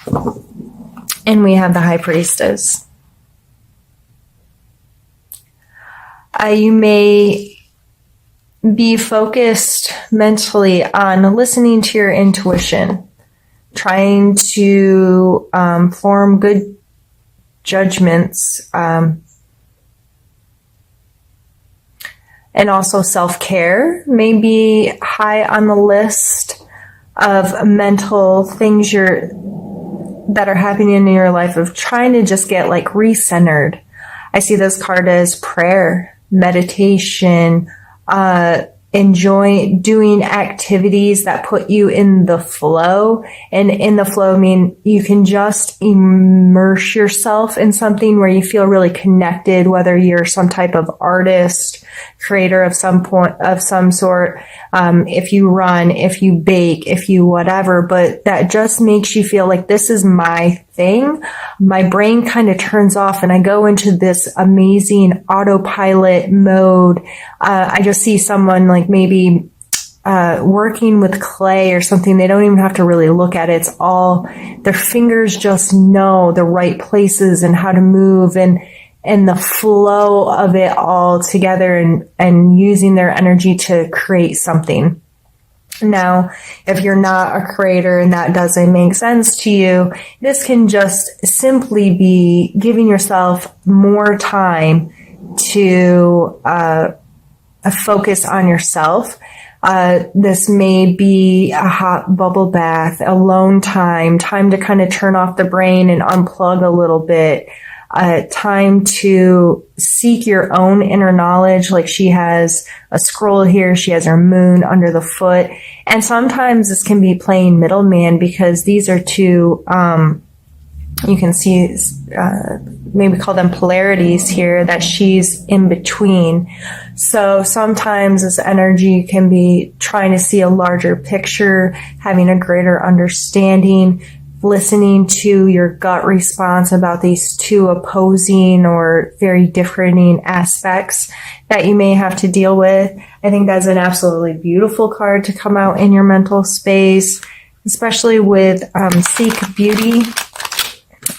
And we have the High Priestess. You may be focused mentally on listening to your intuition, trying to form good judgments, and also self-care may be high on the list of mental things that are happening in your life, of trying to just get like recentered. I see this card as prayer, meditation, enjoy doing activities that put you in the flow. And in the flow, I mean, you can just immerse yourself in something where you feel really connected, whether you're some type of artist, creator of some sort, if you run, if you bake, if you whatever, but that just makes you feel like this is my thing. My brain kind of turns off and I go into this amazing autopilot mode. I just see someone like maybe working with clay or something. They don't even have to really look at it. It's all, their fingers just know the right places and how to move, and the flow of it all together, and using their energy to create something. Now, if you're not a creator and that doesn't make sense to you, this can just simply be giving yourself more time to focus on yourself. This may be a hot bubble bath, alone time to kind of turn off the brain and unplug a little bit. Time to seek your own inner knowledge. Like she has a scroll here. She has her moon under the foot. And sometimes this can be playing middleman, because these are two, you can see, maybe call them polarities here, that she's in between. So sometimes this energy can be trying to see a larger picture, having a greater understanding, listening to your gut response about these two opposing or very differing aspects that you may have to deal with. I think that's an absolutely beautiful card to come out in your mental space, especially with Seek Beauty.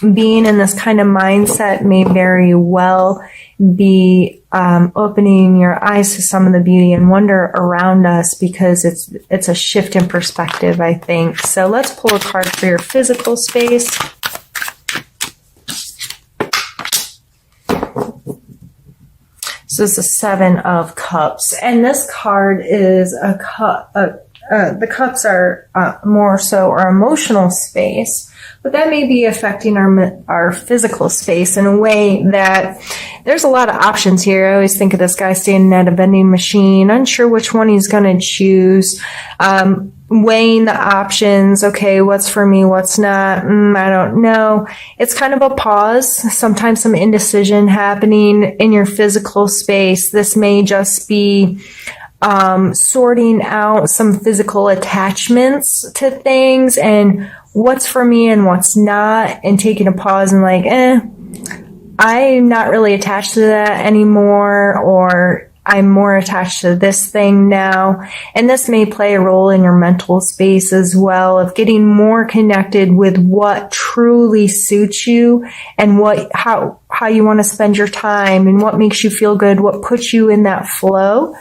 Being in this kind of mindset may very well be opening your eyes to some of the beauty and wonder around us, because it's a shift in perspective, I think. So let's pull a card for your physical space. So this is the Seven of Cups, and this card is a cup. The cups are more so our emotional space, but that may be affecting our physical space in a way that there's a lot of options here. I always think of this guy standing at a vending machine, unsure which one he's going to choose, weighing the options. Okay, what's for me, what's not? I don't know. It's kind of a pause, sometimes some indecision happening in your physical space. This may just be sorting out some physical attachments to things and what's for me and what's not, and taking a pause and like, I'm not really attached to that anymore, or I'm more attached to this thing now. And this may play a role in your mental space as well, of getting more connected with what truly suits you and how you want to spend your time and what makes you feel good, what puts you in that flow.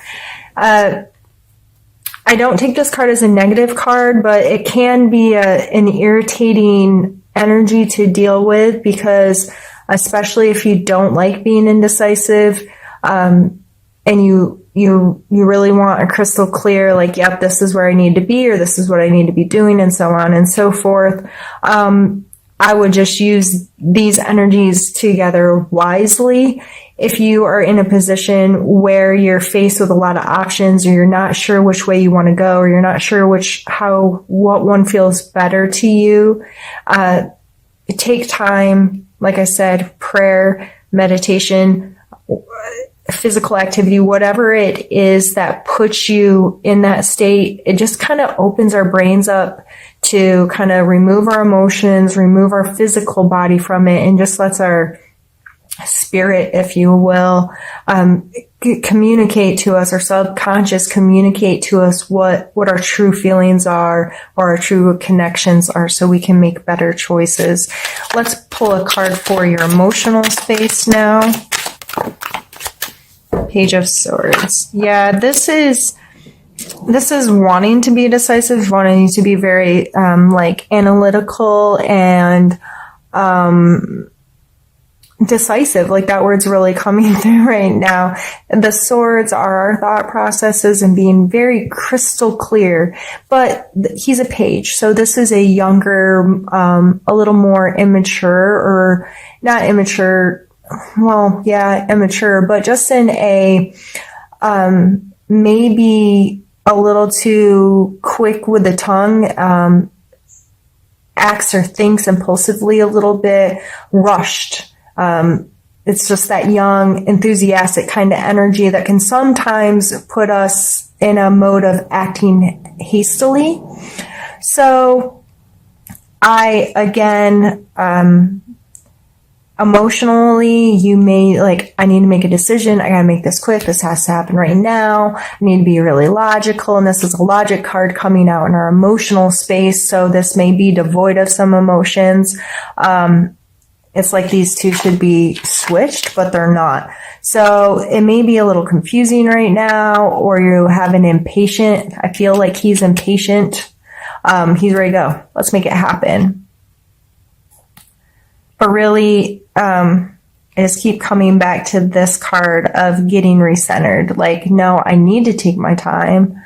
I don't take this card as a negative card, but it can be an irritating energy to deal with, because especially if you don't like being indecisive, and you really want a crystal clear, like, yep, this is where I need to be, or this is what I need to be doing, and so on and so forth. I would just use these energies together wisely. If you are in a position where you're faced with a lot of options, or you're not sure which way you want to go, or you're not sure what one feels better to you, take time, like I said, prayer, meditation, physical activity, whatever it is that puts you in that state. It just kind of opens our brains up to kind of remove our emotions, remove our physical body from it, and just lets our spirit, if you will, communicate to us, our subconscious communicate to us what our true feelings are or our true connections are, so we can make better choices. Let's pull a card for your emotional space now. Page of Swords. Yeah, this is wanting to be decisive, wanting to be very like analytical and decisive. Like, that word's really coming through right now. The swords are our thought processes and being very crystal clear. But he's a page, so this is a younger, a little more immature, or not immature. Well, yeah, immature, but just in a maybe a little too quick with the tongue, acts or thinks impulsively a little bit, rushed. It's just that young, enthusiastic kind of energy that can sometimes put us in a mode of acting hastily. So emotionally, you may I need to make a decision. I gotta make this quick. This has to happen right now. I need to be really logical. And this is a logic card coming out in our emotional space. So this may be devoid of some emotions. It's like these two should be switched, but they're not. So it may be a little confusing right now, or you have an impatient. I feel like he's impatient. He's ready to go. Let's make it happen. But really, I just keep coming back to this card of getting recentered. Like, no, I need to take my time.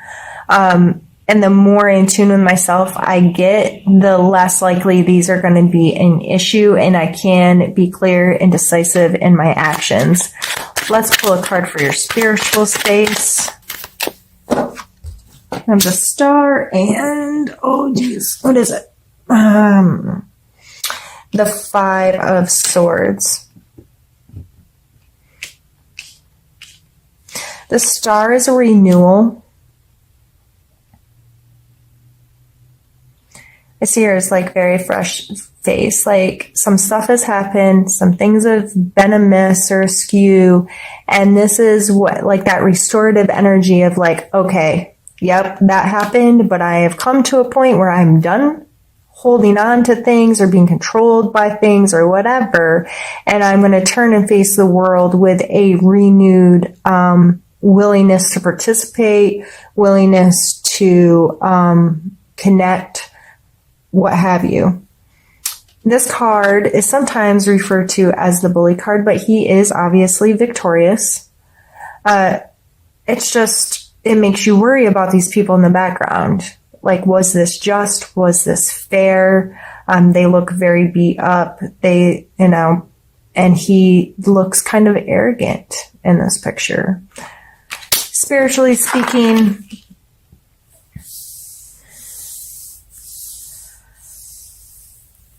And the more in tune with myself I get, the less likely these are going to be an issue, and I can be clear and decisive in my actions. Let's pull a card for your spiritual space. I have the Star and, oh geez, what is it? The Five of Swords. The Star is a renewal. I see her as like very fresh face. Like, some stuff has happened, some things have been amiss or askew, and this is what, like, that restorative energy of like, okay, yep, that happened, but I have come to a point where I'm done holding on to things or being controlled by things or whatever, and I'm going to turn and face the world with a renewed willingness to participate, willingness to connect, what have you. This card is sometimes referred to as the bully card, but he is obviously victorious. It's just, it makes you worry about these people in the background. Like, was this just? Was this fair? They look very beat up. And he looks kind of arrogant in this picture. Spiritually speaking,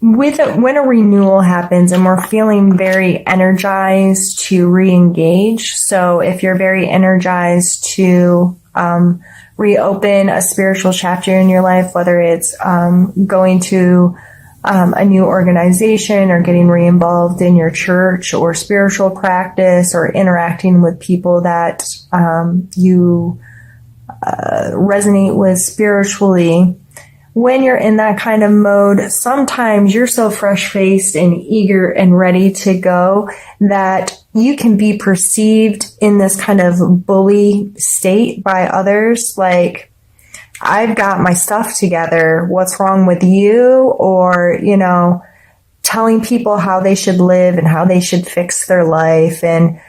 when a renewal happens and we're feeling very energized to re-engage, so if you're very energized to reopen a spiritual chapter in your life, whether it's going to a new organization or getting re-involved in your church or spiritual practice or interacting with people that you resonate with spiritually, when you're in that kind of mode, sometimes you're so fresh-faced and eager and ready to go that you can be perceived in this kind of bully state by others. Like, I've got my stuff together. What's wrong with you? Or, telling people how they should live and how they should fix their life. And,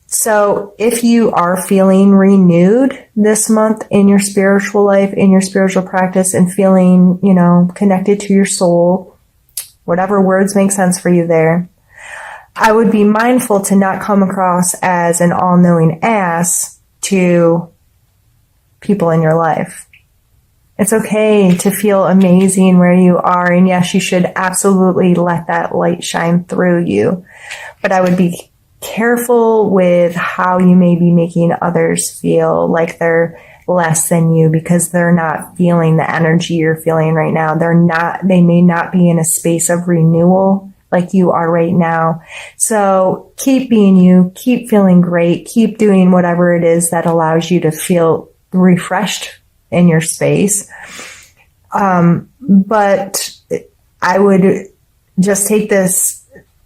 so if you are feeling renewed this month in your spiritual life, in your spiritual practice, and feeling, connected to your soul, whatever words make sense for you there, I would be mindful to not come across as an all-knowing ass to people in your life. It's okay to feel amazing where you are, and yes, you should absolutely let that light shine through you. But I would be careful with how you may be making others feel like they're less than you because they're not feeling the energy you're feeling right now. They may not be in a space of renewal like you are right now. So keep being you, keep feeling great, keep doing whatever it is that allows you to feel refreshed in your space. But I would just take this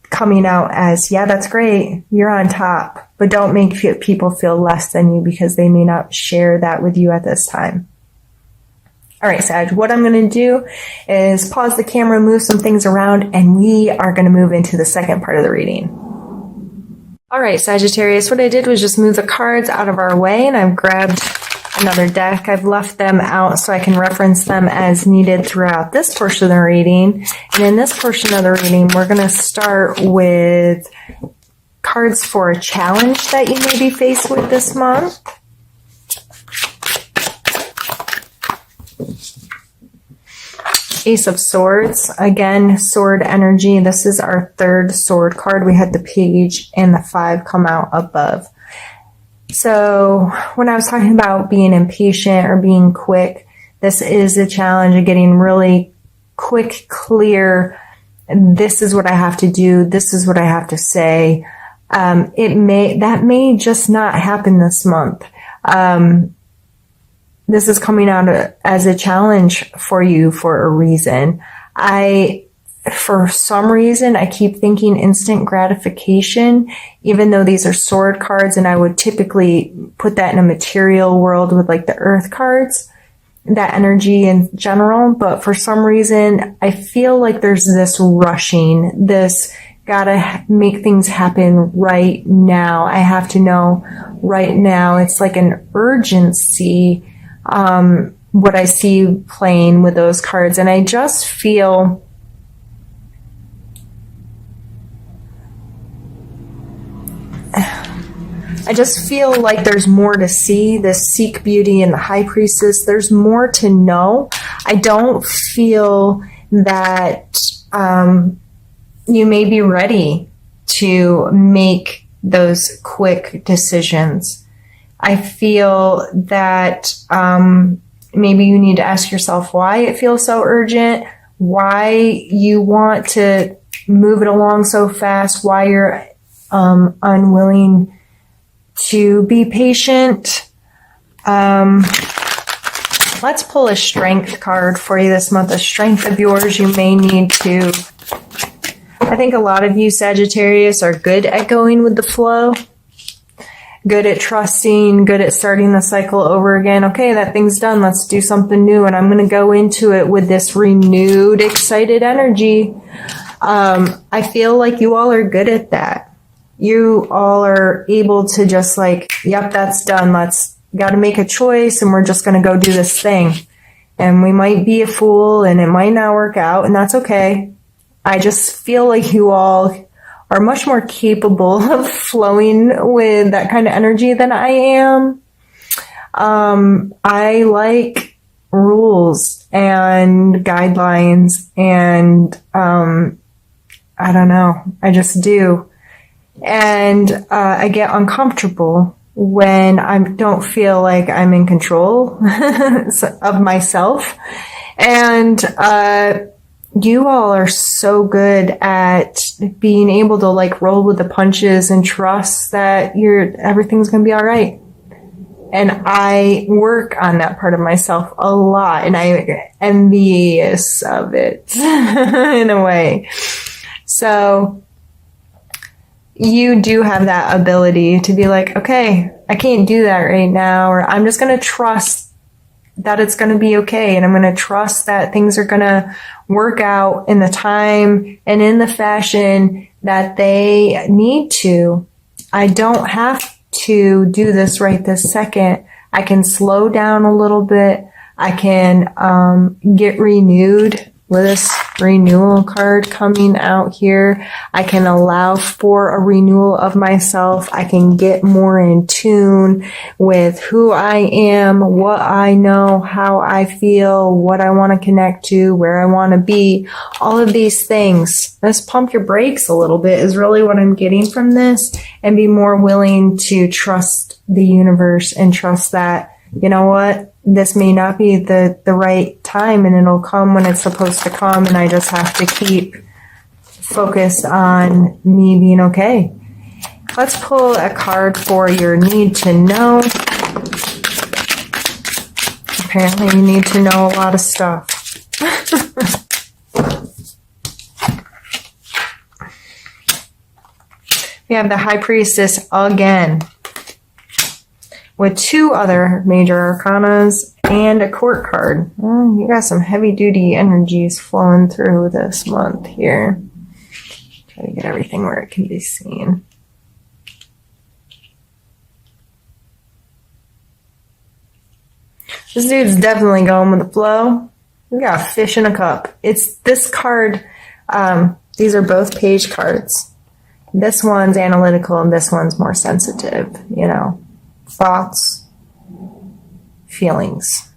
coming out as, yeah, that's great. You're on top, but don't make people feel less than you because they may not share that with you at this time. All right, Sag, what I'm going to do is pause the camera, move some things around, and we are going to move into the second part of the reading. All right, Sagittarius, what I did was just move the cards out of our way, and I've grabbed another deck. I've left them out so I can reference them as needed throughout this portion of the reading. And in this portion of the reading, we're going to start with cards for a challenge that you may be faced with this month. Ace of Swords, again, sword energy. This is our third sword card. We had the page and the 5 come out above. So when I was talking about being impatient or being quick, this is a challenge of getting really quick, clear. This is what I have to do. This is what I have to say. That may just not happen this month. This is coming out as a challenge for you for a reason. For some reason, I keep thinking instant gratification, even though these are sword cards, and I would typically put that in a material world with like the earth cards, that energy in general. But for some reason, I feel like there's this rushing, this gotta make things happen right now. I have to know right now. It's like an urgency. What I see playing with those cards. And I just feel like there's more to see. This Seek Beauty and the High Priestess, there's more to know. I don't feel that you may be ready to make those quick decisions. I feel that maybe you need to ask yourself why it feels so urgent, why you want to move it along so fast, why you're unwilling to be patient. Let's pull a strength card for you this month, a strength of yours you may need to. I think a lot of you Sagittarius are good at going with the flow. Good at trusting, good at starting the cycle over again. Okay, that thing's done. Let's do something new. And I'm going to go into it with this renewed, excited energy. I feel like you all are good at that. You all are able to just like, yep, that's done. Got to make a choice and we're just going to go do this thing. And we might be a fool and it might not work out, and that's okay. I just feel like you all are much more capable of flowing with that kind of energy than I am. I like rules and guidelines and, I don't know. I just do. And, I get uncomfortable when I don't feel like I'm in control of myself. And, you all are so good at being able to like roll with the punches and trust that everything's going to be all right. And I work on that part of myself a lot, and I'm envious of it in a way. So you do have that ability to be like, okay, I can't do that right now, or I'm just going to trust that it's going to be okay. And I'm going to trust that things are going to work out in the time and in the fashion that they need to. I don't have to do this right this second. I can slow down a little bit. I can get renewed with this renewal card coming out here. I can allow for a renewal of myself. I can get more in tune with who I am, what I know, how I feel, what I want to connect to, where I want to be. All of these things. Let's pump your brakes a little bit is really what I'm getting from this, and be more willing to trust the universe and trust that, you know what? This may not be the right time, and it'll come when it's supposed to come, and I just have to keep focused on me being okay. Let's pull a card for your need to know. Apparently you need to know a lot of stuff. We have the High Priestess again, with 2 other major arcanas and a court card. You got some heavy duty energies flowing through this month here. Try to get everything where it can be seen. This dude's definitely going with the flow. We got a fish in a cup. It's this card. These are both page cards. This one's analytical and this one's more sensitive, you know. Thoughts, feelings.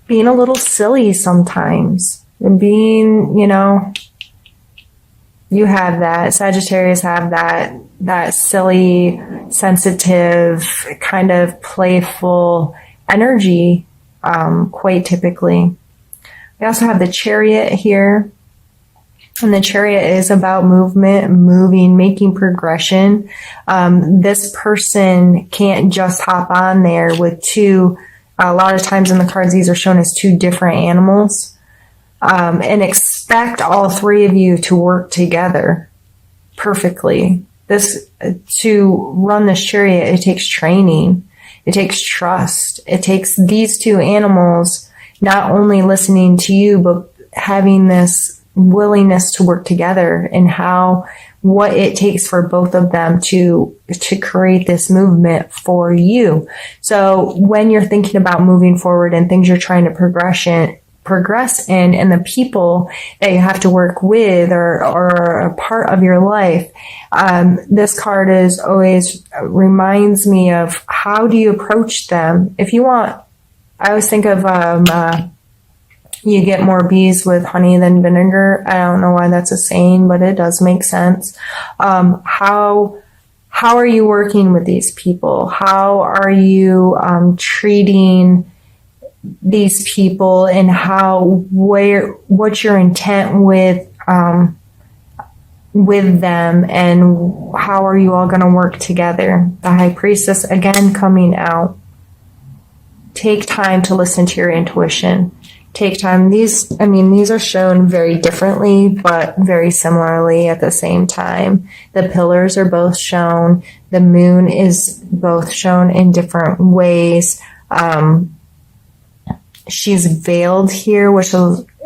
Being a little silly sometimes. And being, you know, you have that. Sagittarius have that silly, sensitive, kind of playful energy, quite typically. We also have the Chariot here. And the Chariot is about movement, moving, making progression. This person can't just hop on there with 2. A lot of times in the cards, these are shown as 2 different animals. And expect all 3 of you to work together perfectly. To run this Chariot, it takes training. It takes trust. It takes these 2 animals not only listening to you, but having this willingness to work together, and what it takes for both of them to create this movement for you. So when you're thinking about moving forward and things you're trying to progress in, and the people that you have to work with or a part of your life, this card is always reminds me of how do you approach them. If you want, I always think of you get more bees with honey than vinegar. I don't know why that's a saying, but it does make sense. How are you working with these people? How are you treating these people, and what's your intent with them, and how are you all going to work together? The High Priestess again coming out. Take time to listen to your intuition. Take time. These are shown very differently, but very similarly at the same time. The pillars are both shown. The moon is both shown in different ways. She's veiled here, which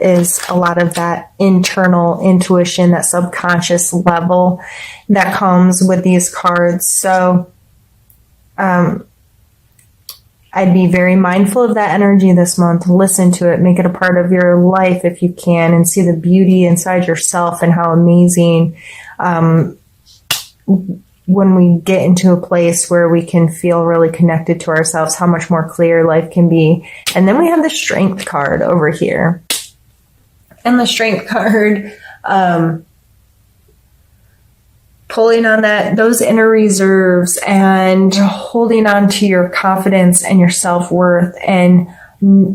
is a lot of that internal intuition, that subconscious level that comes with these cards. So, I'd be very mindful of that energy this month. Listen to it. Make it a part of your life if you can, and see the beauty inside yourself and how amazing when we get into a place where we can feel really connected to ourselves, how much more clear life can be. And then we have the Strength card over here. And the Strength card, pulling on those inner reserves and holding on to your confidence and your self-worth, and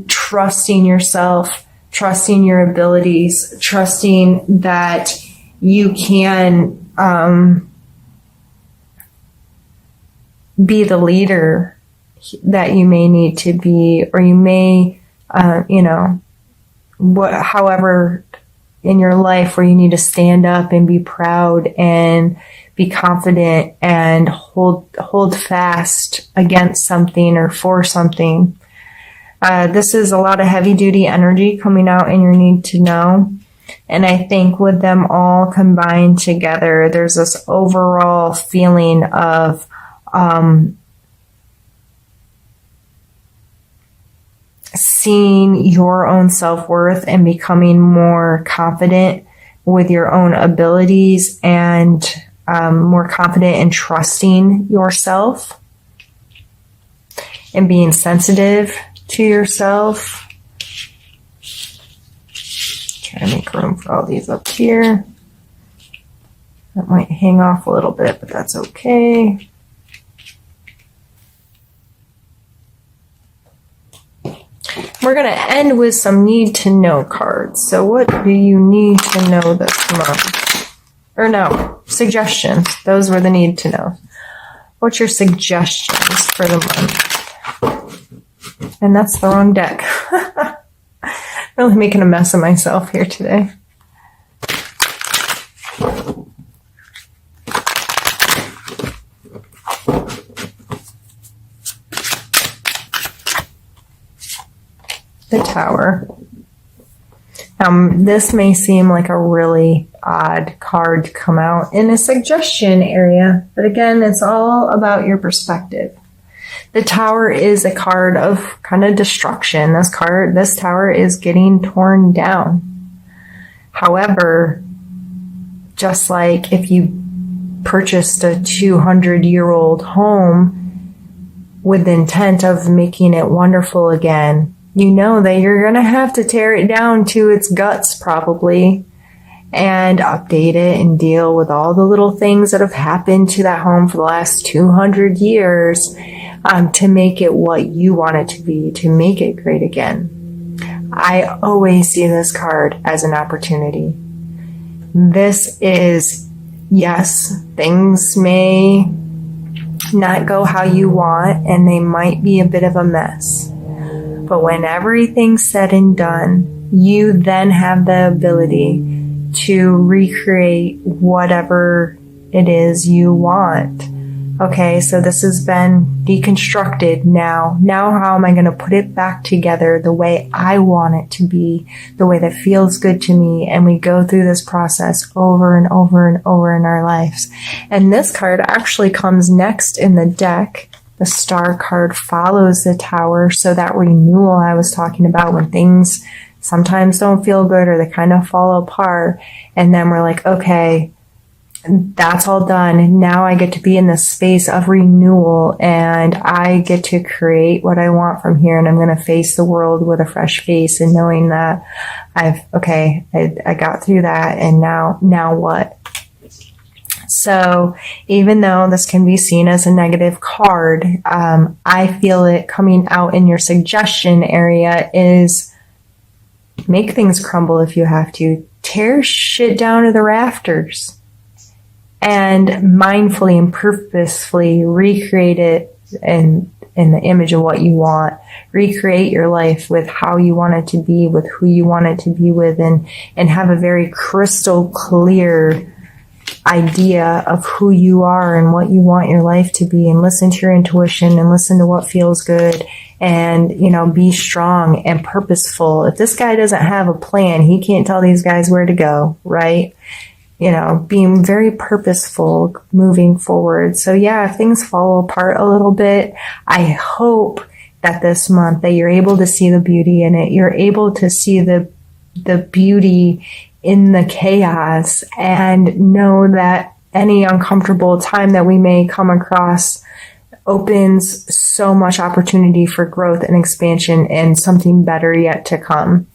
trusting yourself, trusting your abilities, trusting that you can be the leader that you may need to be, or you may, however in your life where you need to stand up and be proud and be confident and hold fast against something or for something. This is a lot of heavy duty energy coming out in your need to know. And I think with them all combined together, there's this overall feeling of seeing your own self-worth and becoming more confident with your own abilities, and more confident in trusting yourself and being sensitive to yourself. Try to make room for all these up here. That might hang off a little bit, but that's okay. We're going to end with some need to know cards. So what do you need to know this month? Or no, suggestions. Those were the need to know. What's your suggestions for the month? And that's the wrong deck. Really making a mess of myself here today. The Tower. This may seem like a really odd card to come out in a suggestion area, but again, it's all about your perspective. The Tower is a card of kind of destruction. This tower is getting torn down. However, just like if you purchased a 200-year-old home with the intent of making it wonderful again, you know that you're going to have to tear it down to its guts probably and update it and deal with all the little things that have happened to that home for the last 200 years to make it what you want it to be, to make it great again. I always see this card as an opportunity. This is, yes, things may not go how you want and they might be a bit of a mess. But when everything's said and done, you then have the ability to recreate whatever it is you want. Okay, so this has been deconstructed now. Now how am I going to put it back together the way I want it to be, the way that feels good to me? And we go through this process over and over and over in our lives. And this card actually comes next in the deck. The Star card follows the Tower, so that renewal I was talking about when things sometimes don't feel good or they kind of fall apart, and then we're like, okay, that's all done. Now I get to be in this space of renewal and I get to create what I want from here, and I'm going to face the world with a fresh face and knowing that I got through that, and now what? So even though this can be seen as a negative card, I feel it coming out in your suggestion area is make things crumble if you have to. Tear shit down to the rafters and mindfully and purposefully recreate it in the image of what you want. Recreate your life with how you want it to be, with who you want it to be with, and have a very crystal clear idea of who you are and what you want your life to be, and listen to your intuition and listen to what feels good, and be strong and purposeful. If this guy doesn't have a plan, he can't tell these guys where to go, right? Being very purposeful moving forward. So yeah, if things fall apart a little bit, I hope that this month that you're able to see the beauty in it. You're able to see the beauty in the chaos, and know that any uncomfortable time that we may come across opens so much opportunity for growth and expansion and something better yet to come.